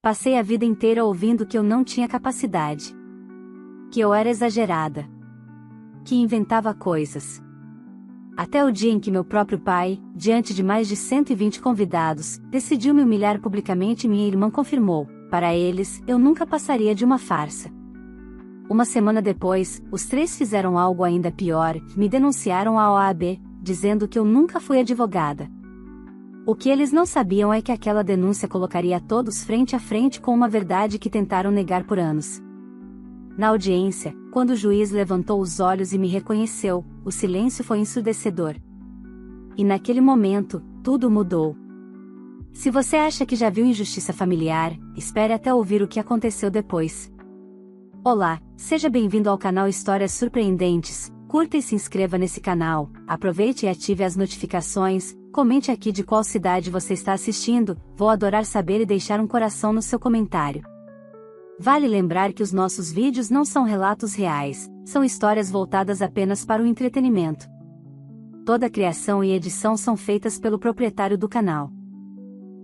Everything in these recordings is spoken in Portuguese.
Passei a vida inteira ouvindo que eu não tinha capacidade. Que eu era exagerada. Que inventava coisas. Até o dia em que meu próprio pai, diante de mais de 120 convidados, decidiu me humilhar publicamente e minha irmã confirmou: para eles, eu nunca passaria de uma farsa. Uma semana depois, os três fizeram algo ainda pior, me denunciaram à OAB, dizendo que eu nunca fui advogada. O que eles não sabiam é que aquela denúncia colocaria todos frente a frente com uma verdade que tentaram negar por anos. Na audiência, quando o juiz levantou os olhos e me reconheceu, o silêncio foi ensurdecedor. E naquele momento, tudo mudou. Se você acha que já viu injustiça familiar, espere até ouvir o que aconteceu depois. Olá, seja bem-vindo ao canal Histórias Surpreendentes. Curta e se inscreva nesse canal, aproveite e ative as notificações, comente aqui de qual cidade você está assistindo, vou adorar saber e deixar um coração no seu comentário. Vale lembrar que os nossos vídeos não são relatos reais, são histórias voltadas apenas para o entretenimento. Toda a criação e edição são feitas pelo proprietário do canal.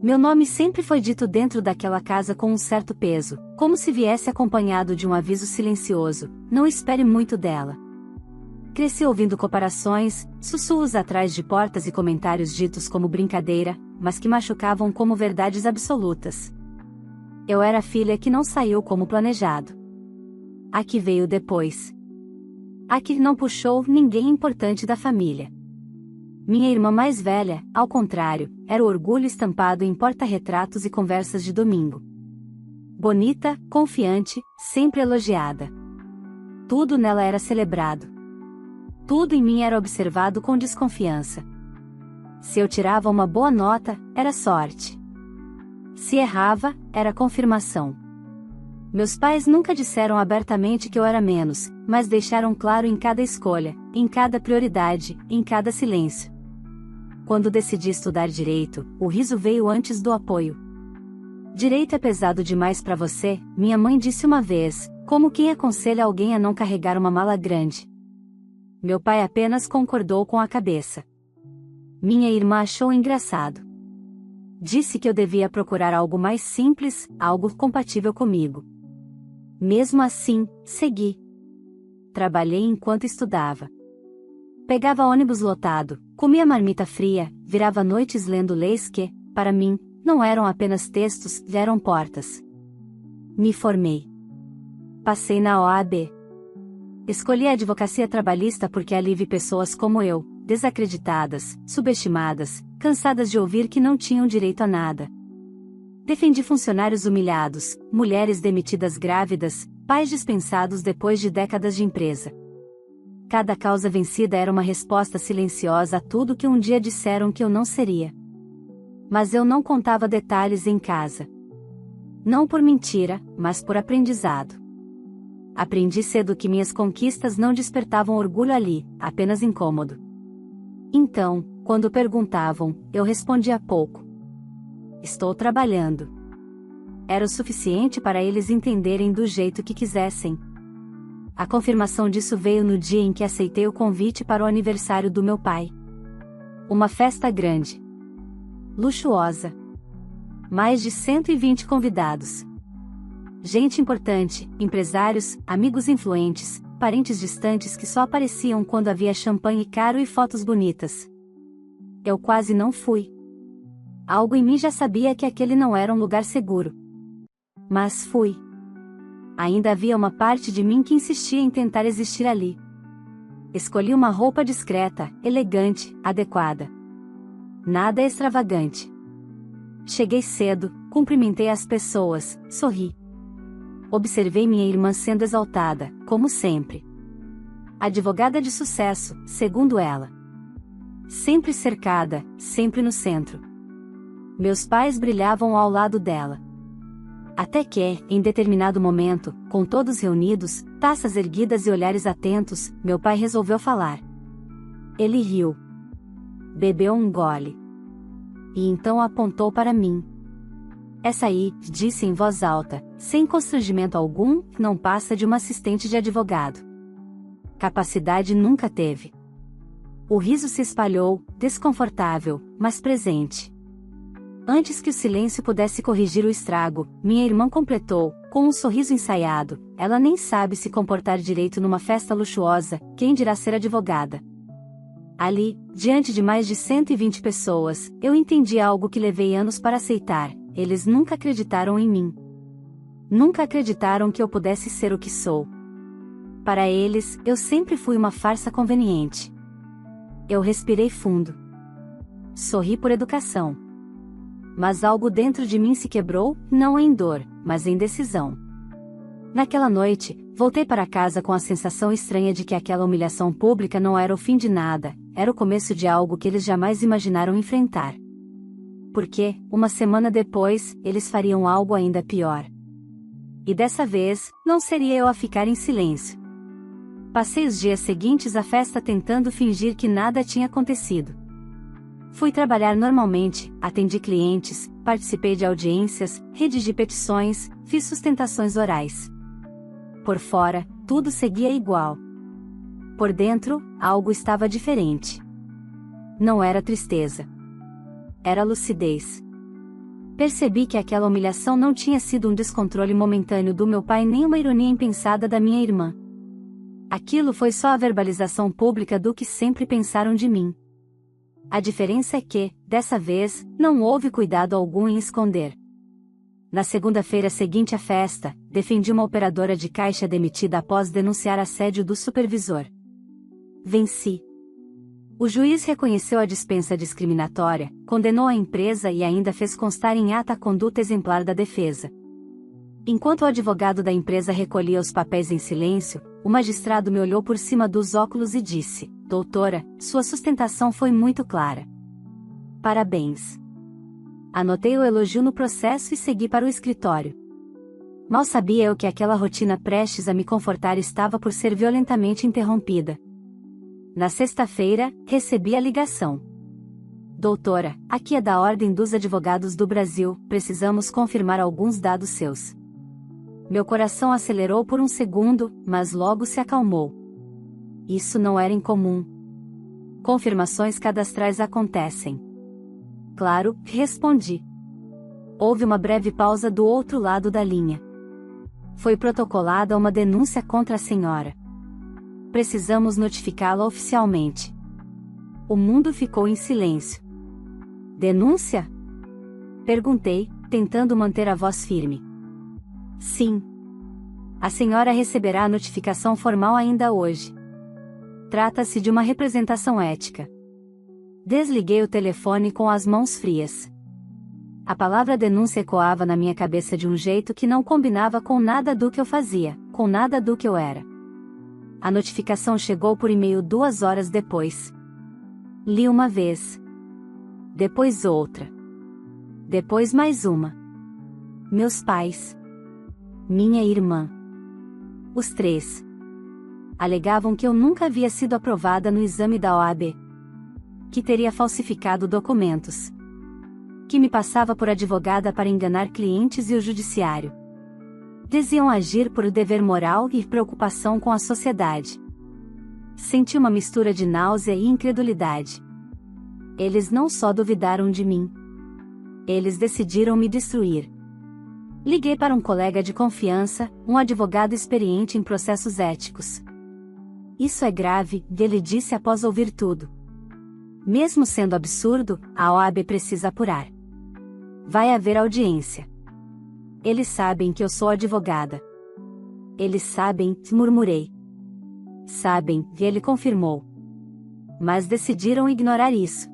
Meu nome sempre foi dito dentro daquela casa com um certo peso, como se viesse acompanhado de um aviso silencioso: não espere muito dela. Cresci ouvindo comparações, sussurros atrás de portas e comentários ditos como brincadeira, mas que machucavam como verdades absolutas. Eu era a filha que não saiu como planejado. A que veio depois. A que não puxou ninguém importante da família. Minha irmã mais velha, ao contrário, era o orgulho estampado em porta-retratos e conversas de domingo. Bonita, confiante, sempre elogiada. Tudo nela era celebrado. Tudo em mim era observado com desconfiança. Se eu tirava uma boa nota, era sorte. Se errava, era confirmação. Meus pais nunca disseram abertamente que eu era menos, mas deixaram claro em cada escolha, em cada prioridade, em cada silêncio. Quando decidi estudar direito, o riso veio antes do apoio. Direito é pesado demais para você, minha mãe disse uma vez, como quem aconselha alguém a não carregar uma mala grande. Meu pai apenas concordou com a cabeça. Minha irmã achou engraçado. Disse que eu devia procurar algo mais simples, algo compatível comigo. Mesmo assim, segui. Trabalhei enquanto estudava. Pegava ônibus lotado, comia marmita fria, virava noites lendo leis que, para mim, não eram apenas textos, eram portas. Me formei. Passei na OAB. Escolhi a advocacia trabalhista porque ali vi pessoas como eu, desacreditadas, subestimadas, cansadas de ouvir que não tinham direito a nada. Defendi funcionários humilhados, mulheres demitidas grávidas, pais dispensados depois de décadas de empresa. Cada causa vencida era uma resposta silenciosa a tudo que um dia disseram que eu não seria. Mas eu não contava detalhes em casa. Não por mentira, mas por aprendizado. Aprendi cedo que minhas conquistas não despertavam orgulho ali, apenas incômodo. Então, quando perguntavam, eu respondia pouco. Estou trabalhando. Era o suficiente para eles entenderem do jeito que quisessem. A confirmação disso veio no dia em que aceitei o convite para o aniversário do meu pai. Uma festa grande. Luxuosa. Mais de 120 convidados. Gente importante, empresários, amigos influentes, parentes distantes que só apareciam quando havia champanhe caro e fotos bonitas. Eu quase não fui. Algo em mim já sabia que aquele não era um lugar seguro. Mas fui. Ainda havia uma parte de mim que insistia em tentar existir ali. Escolhi uma roupa discreta, elegante, adequada. Nada extravagante. Cheguei cedo, cumprimentei as pessoas, sorri. Observei minha irmã sendo exaltada, como sempre. Advogada de sucesso, segundo ela. Sempre cercada, sempre no centro. Meus pais brilhavam ao lado dela. Até que, em determinado momento, com todos reunidos, taças erguidas e olhares atentos, meu pai resolveu falar. Ele riu. Bebeu um gole. E então apontou para mim. Essa aí, disse em voz alta, sem constrangimento algum, não passa de uma assistente de advogado. Capacidade nunca teve. O riso se espalhou, desconfortável, mas presente. Antes que o silêncio pudesse corrigir o estrago, minha irmã completou, com um sorriso ensaiado: ela nem sabe se comportar direito numa festa luxuosa, quem dirá ser advogada. Ali, diante de mais de 120 pessoas, eu entendi algo que levei anos para aceitar: eles nunca acreditaram em mim. Nunca acreditaram que eu pudesse ser o que sou. Para eles, eu sempre fui uma farsa conveniente. Eu respirei fundo. Sorri por educação. Mas algo dentro de mim se quebrou, não em dor, mas em decisão. Naquela noite, voltei para casa com a sensação estranha de que aquela humilhação pública não era o fim de nada, era o começo de algo que eles jamais imaginaram enfrentar. Porque, uma semana depois, eles fariam algo ainda pior. E dessa vez, não seria eu a ficar em silêncio. Passei os dias seguintes à festa tentando fingir que nada tinha acontecido. Fui trabalhar normalmente, atendi clientes, participei de audiências, redigi petições, fiz sustentações orais. Por fora, tudo seguia igual. Por dentro, algo estava diferente. Não era tristeza. Era lucidez. Percebi que aquela humilhação não tinha sido um descontrole momentâneo do meu pai nem uma ironia impensada da minha irmã. Aquilo foi só a verbalização pública do que sempre pensaram de mim. A diferença é que, dessa vez, não houve cuidado algum em esconder. Na segunda-feira seguinte à festa, defendi uma operadora de caixa demitida após denunciar assédio do supervisor. Venci. O juiz reconheceu a dispensa discriminatória, condenou a empresa e ainda fez constar em ata a conduta exemplar da defesa. Enquanto o advogado da empresa recolhia os papéis em silêncio, o magistrado me olhou por cima dos óculos e disse: doutora, sua sustentação foi muito clara. Parabéns. Anotei o elogio no processo e segui para o escritório. Mal sabia eu que aquela rotina prestes a me confortar estava por ser violentamente interrompida. Na sexta-feira, recebi a ligação. Doutora, aqui é da Ordem dos Advogados do Brasil, precisamos confirmar alguns dados seus. Meu coração acelerou por um segundo, mas logo se acalmou. Isso não era incomum. Confirmações cadastrais acontecem. Claro, respondi. Houve uma breve pausa do outro lado da linha. Foi protocolada uma denúncia contra a senhora. Precisamos notificá-la oficialmente. O mundo ficou em silêncio. Denúncia? Perguntei, tentando manter a voz firme. Sim. A senhora receberá a notificação formal ainda hoje. Trata-se de uma representação ética. Desliguei o telefone com as mãos frias. A palavra denúncia ecoava na minha cabeça de um jeito que não combinava com nada do que eu fazia, com nada do que eu era. A notificação chegou por e-mail 2 horas depois. Li uma vez. Depois outra. Depois mais uma. Meus pais. Minha irmã. Os 3. Alegavam que eu nunca havia sido aprovada no exame da OAB. Que teria falsificado documentos. Que me passava por advogada para enganar clientes e o judiciário. Diziam agir por dever moral e preocupação com a sociedade. Senti uma mistura de náusea e incredulidade. Eles não só duvidaram de mim. Eles decidiram me destruir. Liguei para um colega de confiança, um advogado experiente em processos éticos. Isso é grave, ele disse após ouvir tudo. Mesmo sendo absurdo, a OAB precisa apurar. Vai haver audiência. Eles sabem que eu sou advogada. Eles sabem, murmurei. Sabem, ele confirmou. Mas decidiram ignorar isso.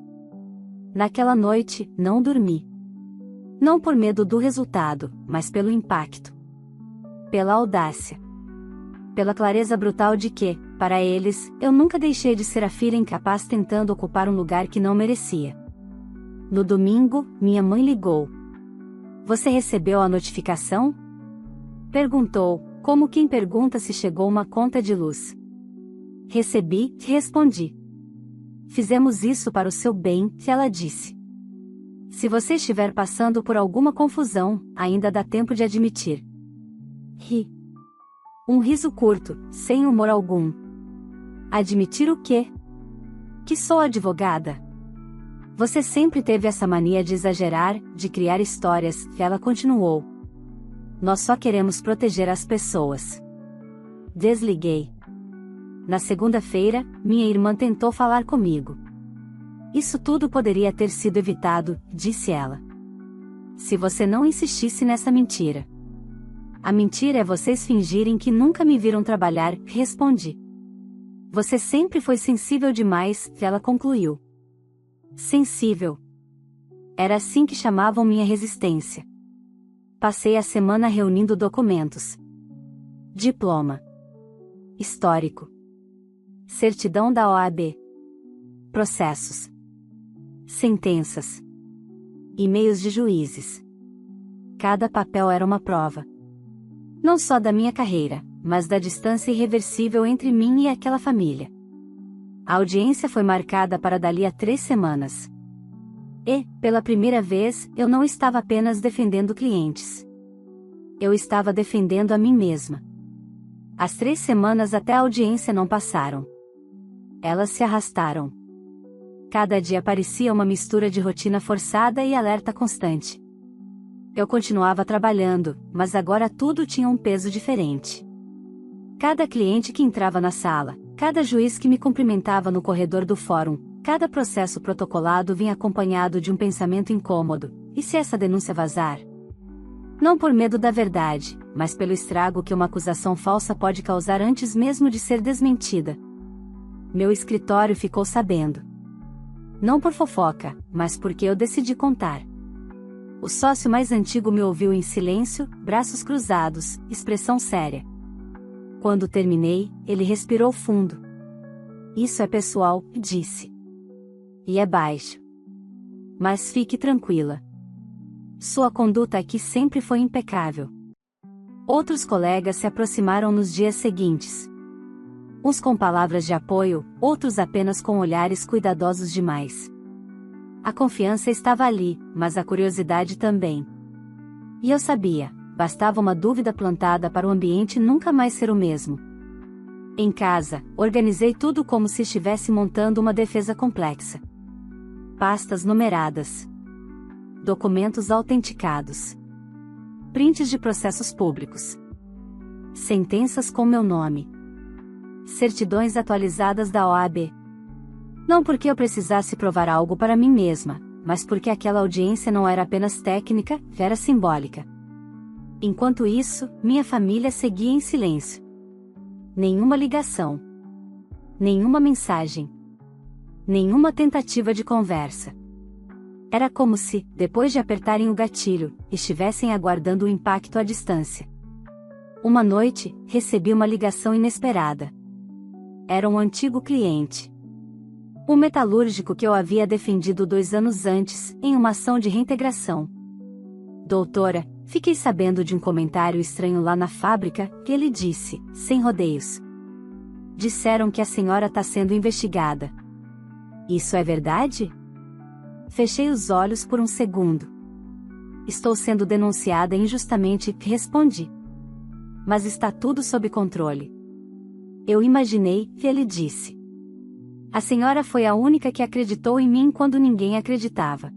Naquela noite, não dormi. Não por medo do resultado, mas pelo impacto. Pela audácia. Pela clareza brutal de que, para eles, eu nunca deixei de ser a filha incapaz tentando ocupar um lugar que não merecia. No domingo, minha mãe ligou. Você recebeu a notificação? Perguntou, como quem pergunta se chegou uma conta de luz. Recebi, respondi. Fizemos isso para o seu bem, ela disse. Se você estiver passando por alguma confusão, ainda dá tempo de admitir. Ri. Um riso curto, sem humor algum. Admitir o quê? Que sou advogada. Você sempre teve essa mania de exagerar, de criar histórias, ela continuou. Nós só queremos proteger as pessoas. Desliguei. Na segunda-feira, minha irmã tentou falar comigo. Isso tudo poderia ter sido evitado, disse ela. Se você não insistisse nessa mentira. A mentira é vocês fingirem que nunca me viram trabalhar, respondi. Você sempre foi sensível demais, ela concluiu. Sensível. Era assim que chamavam minha resistência. Passei a semana reunindo documentos. Diploma. Histórico. Certidão da OAB. Processos. Sentenças. E-mails de juízes. Cada papel era uma prova. Não só da minha carreira, mas da distância irreversível entre mim e aquela família. A audiência foi marcada para dali a 3 semanas. E, pela primeira vez, eu não estava apenas defendendo clientes. Eu estava defendendo a mim mesma. As 3 semanas até a audiência não passaram. Elas se arrastaram. Cada dia parecia uma mistura de rotina forçada e alerta constante. Eu continuava trabalhando, mas agora tudo tinha um peso diferente. Cada cliente que entrava na sala, cada juiz que me cumprimentava no corredor do fórum, cada processo protocolado vinha acompanhado de um pensamento incômodo: e se essa denúncia vazar? Não por medo da verdade, mas pelo estrago que uma acusação falsa pode causar antes mesmo de ser desmentida. Meu escritório ficou sabendo. Não por fofoca, mas porque eu decidi contar. O sócio mais antigo me ouviu em silêncio, braços cruzados, expressão séria. Quando terminei, ele respirou fundo. Isso é pessoal, disse. E é baixo. Mas fique tranquila. Sua conduta aqui sempre foi impecável. Outros colegas se aproximaram nos dias seguintes. Uns com palavras de apoio, outros apenas com olhares cuidadosos demais. A confiança estava ali, mas a curiosidade também. E eu sabia, bastava uma dúvida plantada para o ambiente nunca mais ser o mesmo. Em casa, organizei tudo como se estivesse montando uma defesa complexa. Pastas numeradas. Documentos autenticados. Prints de processos públicos. Sentenças com meu nome. Certidões atualizadas da OAB. Não porque eu precisasse provar algo para mim mesma, mas porque aquela audiência não era apenas técnica, era simbólica. Enquanto isso, minha família seguia em silêncio. Nenhuma ligação. Nenhuma mensagem. Nenhuma tentativa de conversa. Era como se, depois de apertarem o gatilho, estivessem aguardando o impacto à distância. Uma noite, recebi uma ligação inesperada. Era um antigo cliente. O metalúrgico que eu havia defendido 2 anos antes, em uma ação de reintegração. Doutora, fiquei sabendo de um comentário estranho lá na fábrica, que ele disse, sem rodeios. Disseram que a senhora está sendo investigada. Isso é verdade? Fechei os olhos por um segundo. Estou sendo denunciada injustamente, respondi. Mas está tudo sob controle. Eu imaginei, que ele disse. A senhora foi a única que acreditou em mim quando ninguém acreditava.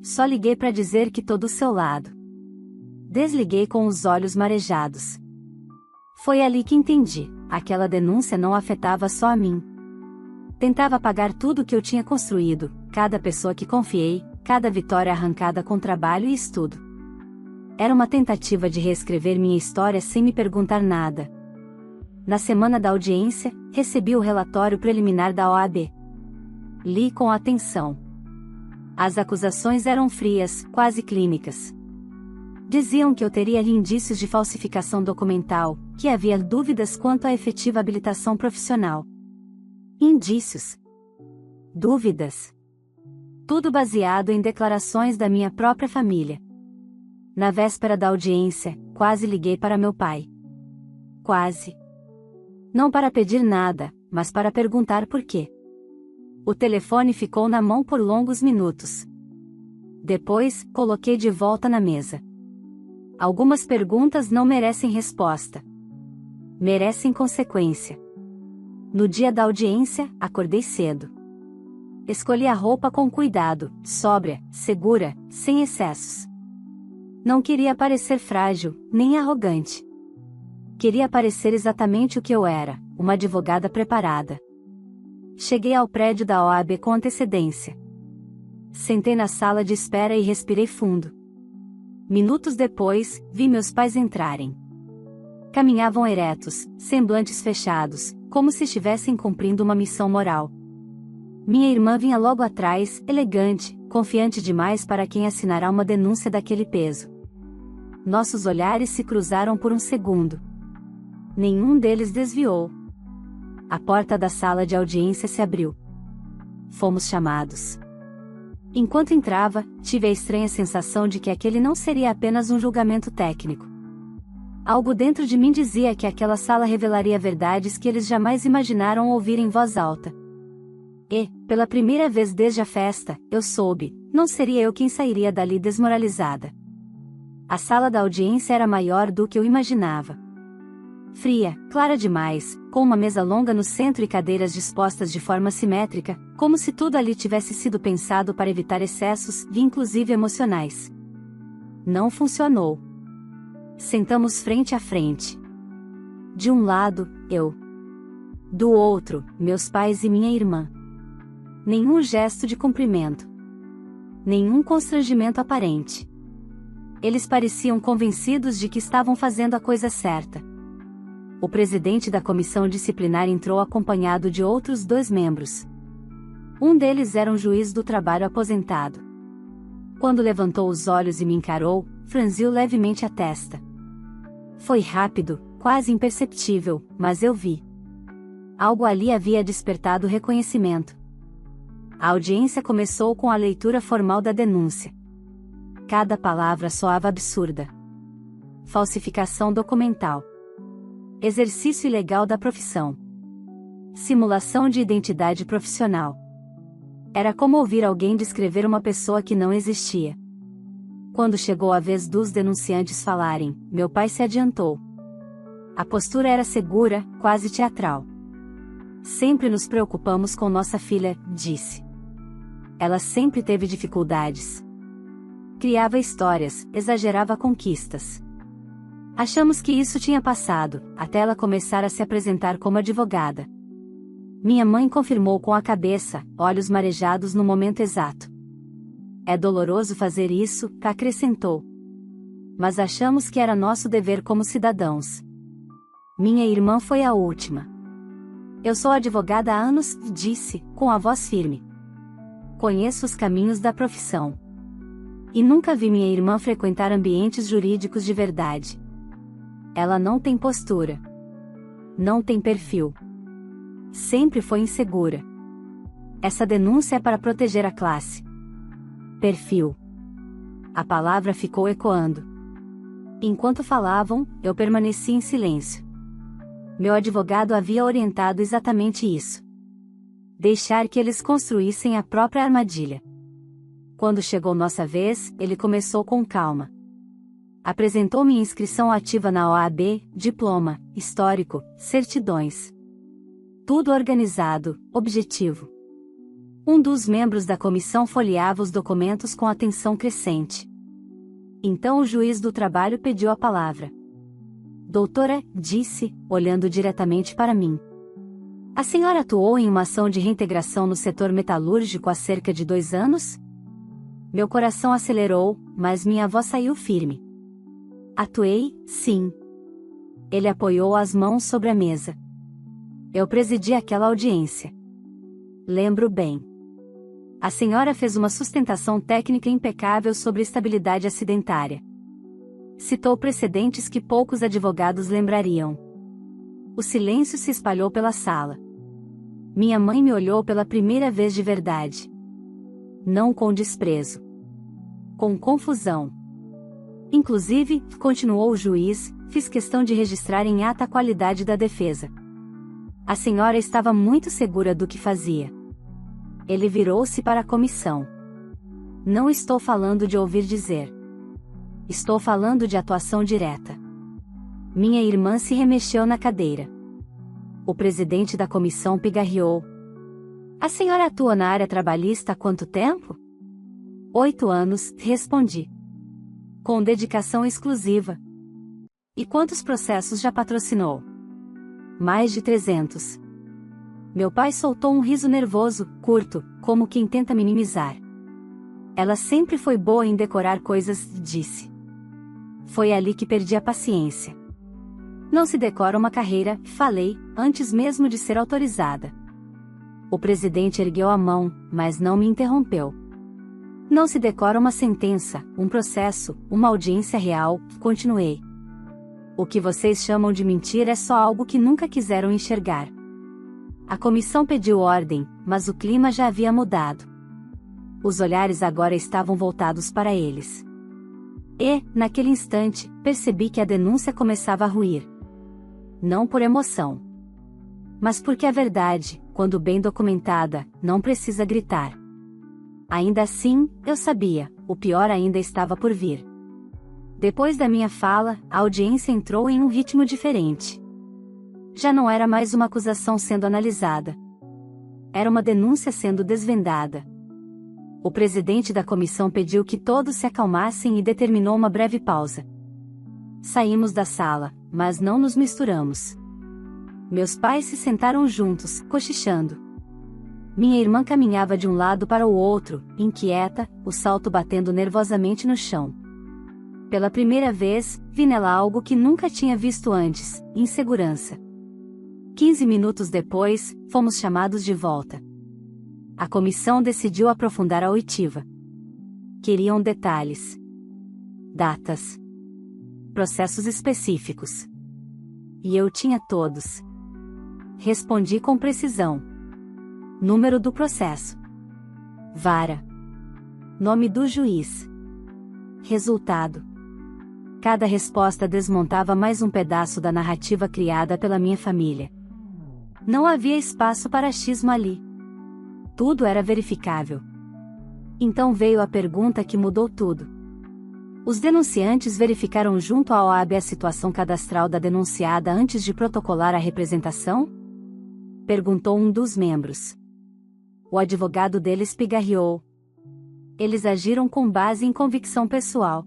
Só liguei para dizer que tô do seu lado. Desliguei com os olhos marejados. Foi ali que entendi, aquela denúncia não afetava só a mim. Tentava apagar tudo que eu tinha construído, cada pessoa que confiei, cada vitória arrancada com trabalho e estudo. Era uma tentativa de reescrever minha história sem me perguntar nada. Na semana da audiência, recebi o relatório preliminar da OAB. Li com atenção. As acusações eram frias, quase clínicas. Diziam que eu teria ali indícios de falsificação documental, que havia dúvidas quanto à efetiva habilitação profissional. Indícios. Dúvidas. Tudo baseado em declarações da minha própria família. Na véspera da audiência, quase liguei para meu pai. Quase. Não para pedir nada, mas para perguntar por quê. O telefone ficou na mão por longos minutos. Depois, coloquei de volta na mesa. Algumas perguntas não merecem resposta. Merecem consequência. No dia da audiência, acordei cedo. Escolhi a roupa com cuidado, sóbria, segura, sem excessos. Não queria parecer frágil, nem arrogante. Queria parecer exatamente o que eu era, uma advogada preparada. Cheguei ao prédio da OAB com antecedência. Sentei na sala de espera e respirei fundo. Minutos depois, vi meus pais entrarem. Caminhavam eretos, semblantes fechados, como se estivessem cumprindo uma missão moral. Minha irmã vinha logo atrás, elegante, confiante demais para quem assinará uma denúncia daquele peso. Nossos olhares se cruzaram por um segundo. Nenhum deles desviou. A porta da sala de audiência se abriu. Fomos chamados. Enquanto entrava, tive a estranha sensação de que aquele não seria apenas um julgamento técnico. Algo dentro de mim dizia que aquela sala revelaria verdades que eles jamais imaginaram ouvir em voz alta. E, pela primeira vez desde a festa, eu soube, não seria eu quem sairia dali desmoralizada. A sala da audiência era maior do que eu imaginava. Fria, clara demais, com uma mesa longa no centro e cadeiras dispostas de forma simétrica, como se tudo ali tivesse sido pensado para evitar excessos, inclusive emocionais. Não funcionou. Sentamos frente a frente. De um lado, eu. Do outro, meus pais e minha irmã. Nenhum gesto de cumprimento. Nenhum constrangimento aparente. Eles pareciam convencidos de que estavam fazendo a coisa certa. O presidente da comissão disciplinar entrou acompanhado de outros 2 membros. Um deles era um juiz do trabalho aposentado. Quando levantou os olhos e me encarou, franziu levemente a testa. Foi rápido, quase imperceptível, mas eu vi. Algo ali havia despertado reconhecimento. A audiência começou com a leitura formal da denúncia. Cada palavra soava absurda. Falsificação documental. Exercício ilegal da profissão. Simulação de identidade profissional. Era como ouvir alguém descrever uma pessoa que não existia. Quando chegou a vez dos denunciantes falarem, meu pai se adiantou. A postura era segura, quase teatral. Sempre nos preocupamos com nossa filha, disse. Ela sempre teve dificuldades. Criava histórias, exagerava conquistas. Achamos que isso tinha passado, até ela começar a se apresentar como advogada. Minha mãe confirmou com a cabeça, olhos marejados no momento exato. É doloroso fazer isso, acrescentou. Mas achamos que era nosso dever como cidadãos. Minha irmã foi a última. Eu sou advogada há anos, disse, com a voz firme. Conheço os caminhos da profissão. E nunca vi minha irmã frequentar ambientes jurídicos de verdade. Ela não tem postura. Não tem perfil. Sempre foi insegura. Essa denúncia é para proteger a classe. Perfil. A palavra ficou ecoando. Enquanto falavam, eu permaneci em silêncio. Meu advogado havia orientado exatamente isso. Deixar que eles construíssem a própria armadilha. Quando chegou nossa vez, ele começou com calma. Apresentou minha inscrição ativa na OAB, diploma, histórico, certidões. Tudo organizado, objetivo. Um dos membros da comissão folheava os documentos com atenção crescente. Então o juiz do trabalho pediu a palavra. Doutora, disse, olhando diretamente para mim. A senhora atuou em uma ação de reintegração no setor metalúrgico há cerca de 2 anos? Meu coração acelerou, mas minha voz saiu firme. Atuei, sim. Ele apoiou as mãos sobre a mesa. Eu presidi aquela audiência. Lembro bem. A senhora fez uma sustentação técnica impecável sobre estabilidade acidentária. Citou precedentes que poucos advogados lembrariam. O silêncio se espalhou pela sala. Minha mãe me olhou pela primeira vez de verdade. Não com desprezo. Com confusão. Inclusive, continuou o juiz, fiz questão de registrar em ata a qualidade da defesa. A senhora estava muito segura do que fazia. Ele virou-se para a comissão. Não estou falando de ouvir dizer. Estou falando de atuação direta. Minha irmã se remexeu na cadeira. O presidente da comissão pigarreou. A senhora atua na área trabalhista há quanto tempo? 8 anos, respondi. Com dedicação exclusiva. E quantos processos já patrocinou? Mais de 300. Meu pai soltou um riso nervoso, curto, como quem tenta minimizar. Ela sempre foi boa em decorar coisas, disse. Foi ali que perdi a paciência. Não se decora uma carreira, falei, antes mesmo de ser autorizada. O presidente ergueu a mão, mas não me interrompeu. Não se decora uma sentença, um processo, uma audiência real, continuei. O que vocês chamam de mentira é só algo que nunca quiseram enxergar. A comissão pediu ordem, mas o clima já havia mudado. Os olhares agora estavam voltados para eles. E, naquele instante, percebi que a denúncia começava a ruir. Não por emoção. Mas porque a verdade, quando bem documentada, não precisa gritar. Ainda assim, eu sabia, o pior ainda estava por vir. Depois da minha fala, a audiência entrou em um ritmo diferente. Já não era mais uma acusação sendo analisada. Era uma denúncia sendo desvendada. O presidente da comissão pediu que todos se acalmassem e determinou uma breve pausa. Saímos da sala, mas não nos misturamos. Meus pais se sentaram juntos, cochichando. Minha irmã caminhava de um lado para o outro, inquieta, o salto batendo nervosamente no chão. Pela primeira vez, vi nela algo que nunca tinha visto antes, insegurança. 15 minutos depois, fomos chamados de volta. A comissão decidiu aprofundar a oitiva. Queriam detalhes. Datas. Processos específicos. E eu tinha todos. Respondi com precisão. Número do processo. Vara. Nome do juiz. Resultado. Cada resposta desmontava mais um pedaço da narrativa criada pela minha família. Não havia espaço para achismo ali. Tudo era verificável. Então veio a pergunta que mudou tudo. Os denunciantes verificaram junto à OAB a situação cadastral da denunciada antes de protocolar a representação? Perguntou um dos membros. O advogado deles pigarreou. Eles agiram com base em convicção pessoal.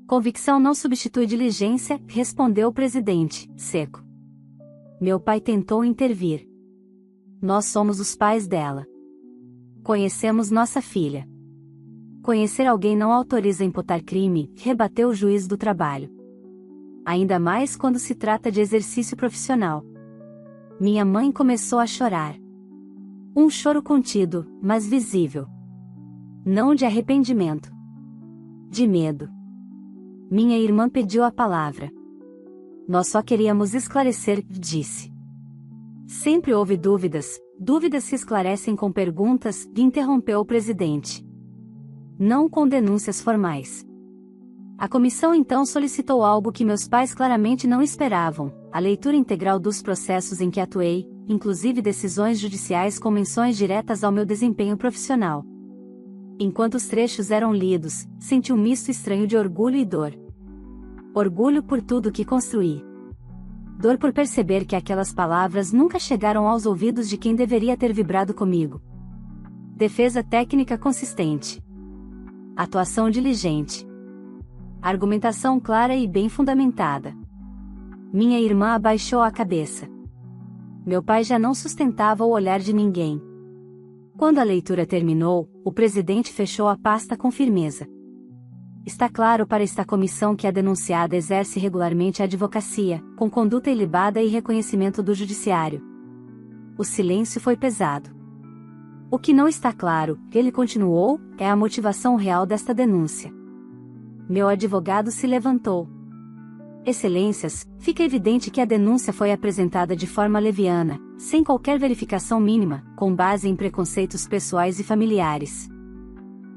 Convicção não substitui diligência, respondeu o presidente, seco. Meu pai tentou intervir. Nós somos os pais dela. Conhecemos nossa filha. Conhecer alguém não autoriza a imputar crime, rebateu o juiz do trabalho. Ainda mais quando se trata de exercício profissional. Minha mãe começou a chorar. Um choro contido, mas visível. Não de arrependimento. De medo. Minha irmã pediu a palavra. Nós só queríamos esclarecer, disse. Sempre houve dúvidas, dúvidas se esclarecem com perguntas, interrompeu o presidente. Não com denúncias formais. A comissão então solicitou algo que meus pais claramente não esperavam, a leitura integral dos processos em que atuei, inclusive decisões judiciais com menções diretas ao meu desempenho profissional. Enquanto os trechos eram lidos, senti um misto estranho de orgulho e dor. Orgulho por tudo que construí. Dor por perceber que aquelas palavras nunca chegaram aos ouvidos de quem deveria ter vibrado comigo. Defesa técnica consistente. Atuação diligente. Argumentação clara e bem fundamentada. Minha irmã abaixou a cabeça. Meu pai já não sustentava o olhar de ninguém. Quando a leitura terminou, o presidente fechou a pasta com firmeza. Está claro para esta comissão que a denunciada exerce regularmente a advocacia, com conduta ilibada e reconhecimento do judiciário. O silêncio foi pesado. O que não está claro, ele continuou, é a motivação real desta denúncia. Meu advogado se levantou. Excelências, fica evidente que a denúncia foi apresentada de forma leviana, sem qualquer verificação mínima, com base em preconceitos pessoais e familiares.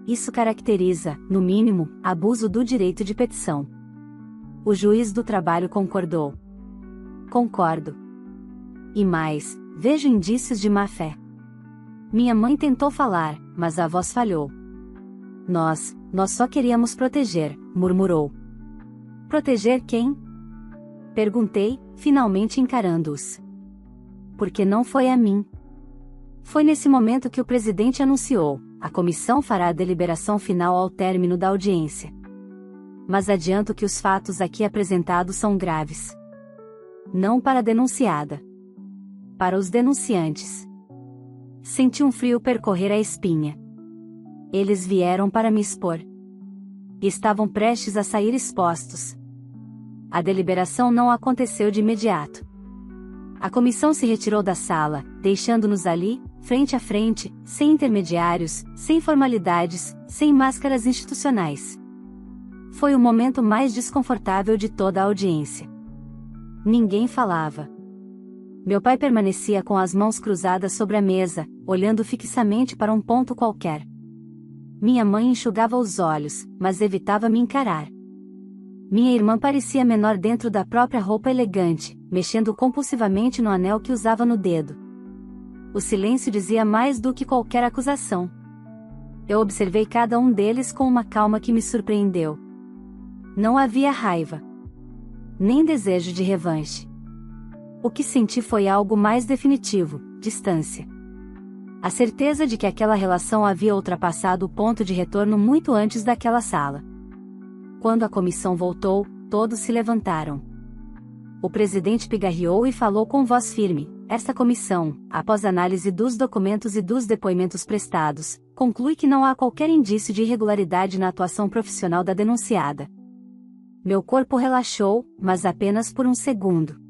Isso caracteriza, no mínimo, abuso do direito de petição. O juiz do trabalho concordou. Concordo. E mais, vejo indícios de má-fé. Minha mãe tentou falar, mas a voz falhou. Nós só queríamos proteger, murmurou. Proteger quem? Perguntei, finalmente encarando-os. Porque não foi a mim. Foi nesse momento que o presidente anunciou: a comissão fará a deliberação final ao término da audiência. Mas adianto que os fatos aqui apresentados são graves. Não para a denunciada. Para os denunciantes. Senti um frio percorrer a espinha. Eles vieram para me expor. E estavam prestes a sair expostos. A deliberação não aconteceu de imediato. A comissão se retirou da sala, deixando-nos ali, frente a frente, sem intermediários, sem formalidades, sem máscaras institucionais. Foi o momento mais desconfortável de toda a audiência. Ninguém falava. Meu pai permanecia com as mãos cruzadas sobre a mesa, olhando fixamente para um ponto qualquer. Minha mãe enxugava os olhos, mas evitava me encarar. Minha irmã parecia menor dentro da própria roupa elegante, mexendo compulsivamente no anel que usava no dedo. O silêncio dizia mais do que qualquer acusação. Eu observei cada um deles com uma calma que me surpreendeu. Não havia raiva. Nem desejo de revanche. O que senti foi algo mais definitivo: distância. A certeza de que aquela relação havia ultrapassado o ponto de retorno muito antes daquela sala. Quando a comissão voltou, todos se levantaram. O presidente pigarreou e falou com voz firme: esta comissão, após análise dos documentos e dos depoimentos prestados, conclui que não há qualquer indício de irregularidade na atuação profissional da denunciada. Meu corpo relaxou, mas apenas por um segundo.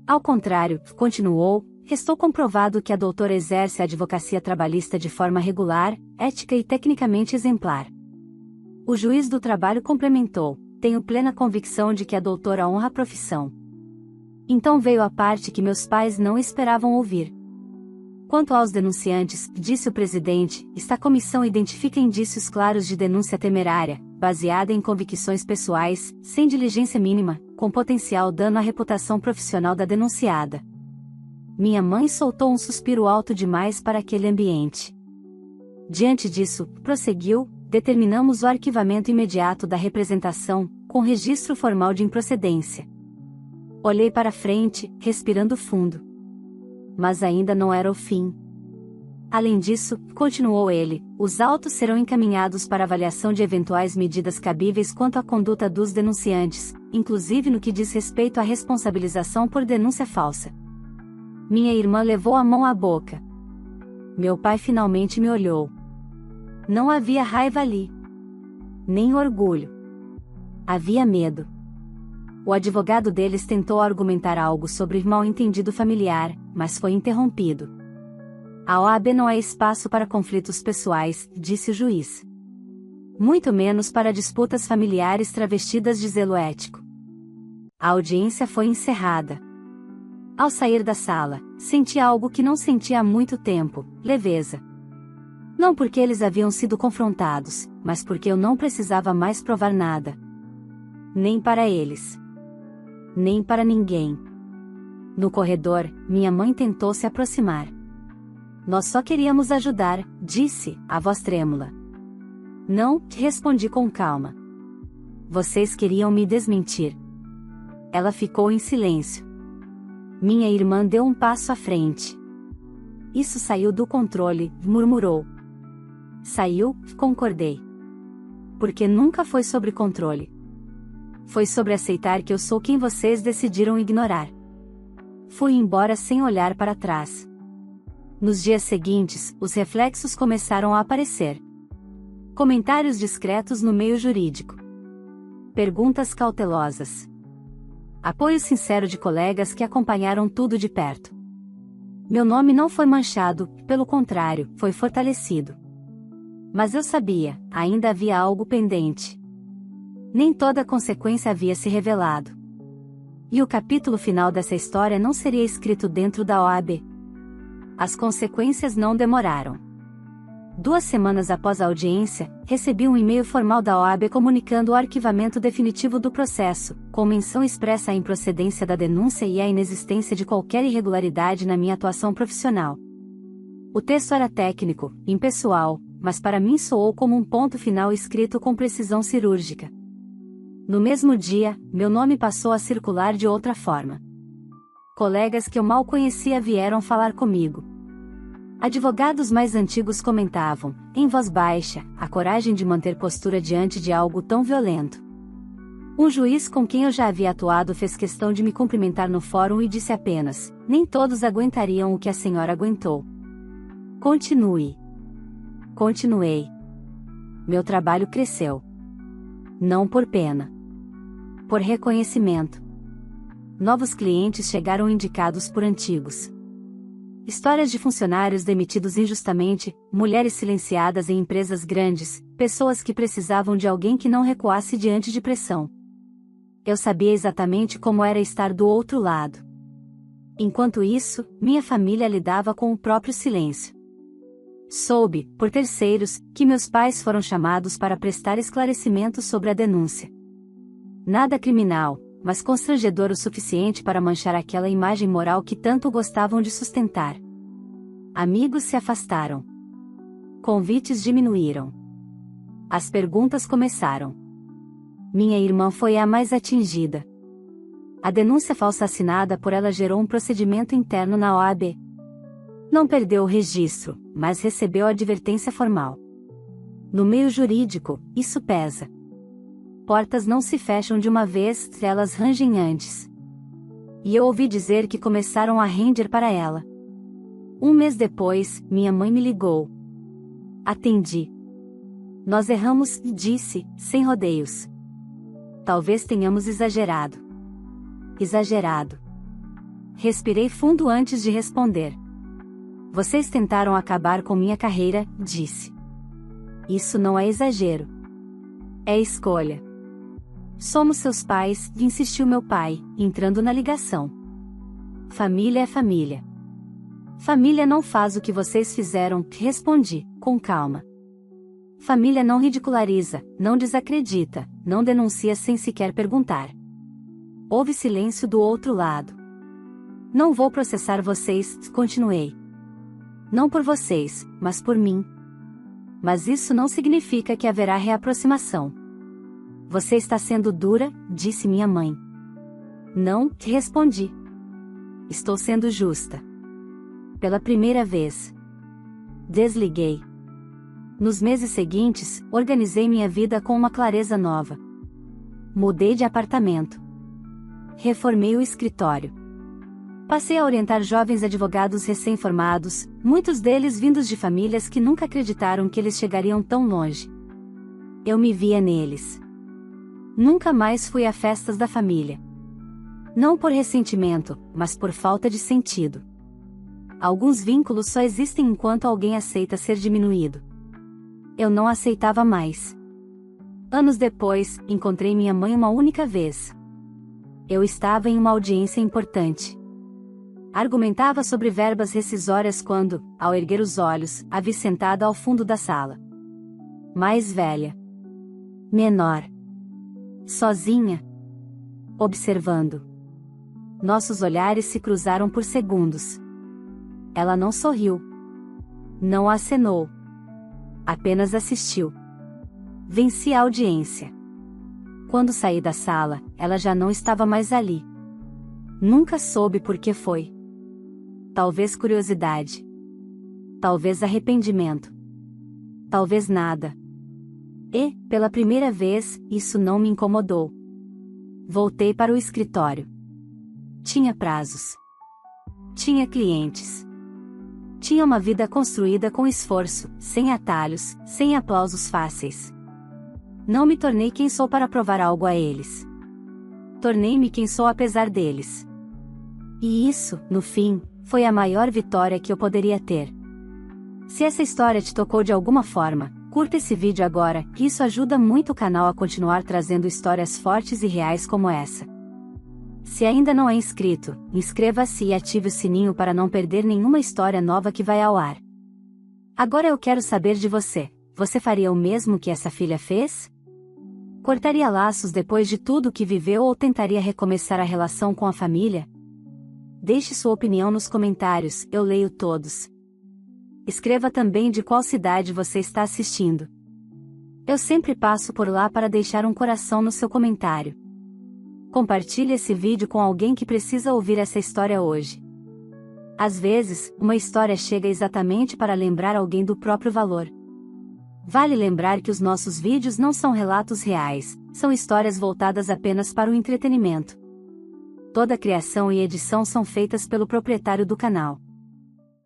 Ao contrário, continuou, restou comprovado que a doutora exerce a advocacia trabalhista de forma regular, ética e tecnicamente exemplar. O juiz do trabalho complementou: tenho plena convicção de que a doutora honra a profissão. Então veio a parte que meus pais não esperavam ouvir. Quanto aos denunciantes, disse o presidente, esta comissão identifica indícios claros de denúncia temerária, baseada em convicções pessoais, sem diligência mínima, com potencial dano à reputação profissional da denunciada. Minha mãe soltou um suspiro alto demais para aquele ambiente. Diante disso, prosseguiu, determinamos o arquivamento imediato da representação, com registro formal de improcedência. Olhei para frente, respirando fundo. Mas ainda não era o fim. Além disso, continuou ele, os autos serão encaminhados para avaliação de eventuais medidas cabíveis quanto à conduta dos denunciantes, inclusive no que diz respeito à responsabilização por denúncia falsa. Minha irmã levou a mão à boca. Meu pai finalmente me olhou. Não havia raiva ali. Nem orgulho. Havia medo. O advogado deles tentou argumentar algo sobre mal-entendido familiar, mas foi interrompido. A OAB não é espaço para conflitos pessoais, disse o juiz. Muito menos para disputas familiares travestidas de zelo ético. A audiência foi encerrada. Ao sair da sala, senti algo que não sentia há muito tempo: leveza. Não porque eles haviam sido confrontados, mas porque eu não precisava mais provar nada. Nem para eles. Nem para ninguém. No corredor, minha mãe tentou se aproximar. Nós só queríamos ajudar, disse, a voz trêmula. Não, respondi com calma. Vocês queriam me desmentir. Ela ficou em silêncio. Minha irmã deu um passo à frente. Isso saiu do controle, murmurou. Saiu, concordei. Porque nunca foi sobre controle. Foi sobre aceitar que eu sou quem vocês decidiram ignorar. Fui embora sem olhar para trás. Nos dias seguintes, os reflexos começaram a aparecer. Comentários discretos no meio jurídico. Perguntas cautelosas. Apoio sincero de colegas que acompanharam tudo de perto. Meu nome não foi manchado, pelo contrário, foi fortalecido. Mas eu sabia, ainda havia algo pendente. Nem toda a consequência havia se revelado. E o capítulo final dessa história não seria escrito dentro da OAB. As consequências não demoraram. 2 semanas após a audiência, recebi um e-mail formal da OAB comunicando o arquivamento definitivo do processo, com menção expressa à improcedência da denúncia e à inexistência de qualquer irregularidade na minha atuação profissional. O texto era técnico, impessoal, mas para mim soou como um ponto final escrito com precisão cirúrgica. No mesmo dia, meu nome passou a circular de outra forma. Colegas que eu mal conhecia vieram falar comigo. Advogados mais antigos comentavam, em voz baixa, a coragem de manter postura diante de algo tão violento. Um juiz com quem eu já havia atuado fez questão de me cumprimentar no fórum e disse apenas: nem todos aguentariam o que a senhora aguentou. Continue. Continuei. Meu trabalho cresceu. Não por pena. Por reconhecimento. Novos clientes chegaram indicados por antigos. Histórias de funcionários demitidos injustamente, mulheres silenciadas em empresas grandes, pessoas que precisavam de alguém que não recuasse diante de pressão. Eu sabia exatamente como era estar do outro lado. Enquanto isso, minha família lidava com o próprio silêncio. Soube, por terceiros, que meus pais foram chamados para prestar esclarecimentos sobre a denúncia. Nada criminal, mas constrangedor o suficiente para manchar aquela imagem moral que tanto gostavam de sustentar. Amigos se afastaram. Convites diminuíram. As perguntas começaram. Minha irmã foi a mais atingida. A denúncia falsa assinada por ela gerou um procedimento interno na OAB. Não perdeu o registro, mas recebeu a advertência formal. No meio jurídico, isso pesa. Portas não se fecham de uma vez, elas rangem antes. E eu ouvi dizer que começaram a render para ela. Um mês depois, minha mãe me ligou. Atendi. Nós erramos, disse, sem rodeios. Talvez tenhamos exagerado. Exagerado. Respirei fundo antes de responder. Vocês tentaram acabar com minha carreira, disse. Isso não é exagero. É escolha. Somos seus pais, insistiu meu pai, entrando na ligação. Família é família. Família não faz o que vocês fizeram, respondi, com calma. Família não ridiculariza, não desacredita, não denuncia sem sequer perguntar. Houve silêncio do outro lado. Não vou processar vocês, continuei. Não por vocês, mas por mim. Mas isso não significa que haverá reaproximação. Você está sendo dura, disse minha mãe. Não, respondi. Estou sendo justa. Pela primeira vez. Desliguei. Nos meses seguintes, organizei minha vida com uma clareza nova. Mudei de apartamento. Reformei o escritório. Passei a orientar jovens advogados recém-formados, muitos deles vindos de famílias que nunca acreditaram que eles chegariam tão longe. Eu me via neles. Nunca mais fui a festas da família. Não por ressentimento, mas por falta de sentido. Alguns vínculos só existem enquanto alguém aceita ser diminuído. Eu não aceitava mais. Anos depois, encontrei minha mãe uma única vez. Eu estava em uma audiência importante. Argumentava sobre verbas rescisórias quando, ao erguer os olhos, a vi sentada ao fundo da sala. Mais velha. Menor. Sozinha. Observando. Nossos olhares se cruzaram por segundos. Ela não sorriu. Não acenou. Apenas assistiu. Venci a audiência. Quando saí da sala, ela já não estava mais ali. Nunca soube por que foi. Talvez curiosidade. Talvez arrependimento. Talvez nada. E, pela primeira vez, isso não me incomodou. Voltei para o escritório. Tinha prazos. Tinha clientes. Tinha uma vida construída com esforço, sem atalhos, sem aplausos fáceis. Não me tornei quem sou para provar algo a eles. Tornei-me quem sou apesar deles. E isso, no fim, foi a maior vitória que eu poderia ter. Se essa história te tocou de alguma forma, curta esse vídeo agora, que isso ajuda muito o canal a continuar trazendo histórias fortes e reais como essa. Se ainda não é inscrito, inscreva-se e ative o sininho para não perder nenhuma história nova que vai ao ar. Agora eu quero saber de você. Você faria o mesmo que essa filha fez? Cortaria laços depois de tudo o que viveu ou tentaria recomeçar a relação com a família? Deixe sua opinião nos comentários, eu leio todos. Escreva também de qual cidade você está assistindo. Eu sempre passo por lá para deixar um coração no seu comentário. Compartilhe esse vídeo com alguém que precisa ouvir essa história hoje. Às vezes, uma história chega exatamente para lembrar alguém do próprio valor. Vale lembrar que os nossos vídeos não são relatos reais, são histórias voltadas apenas para o entretenimento. Toda a criação e edição são feitas pelo proprietário do canal.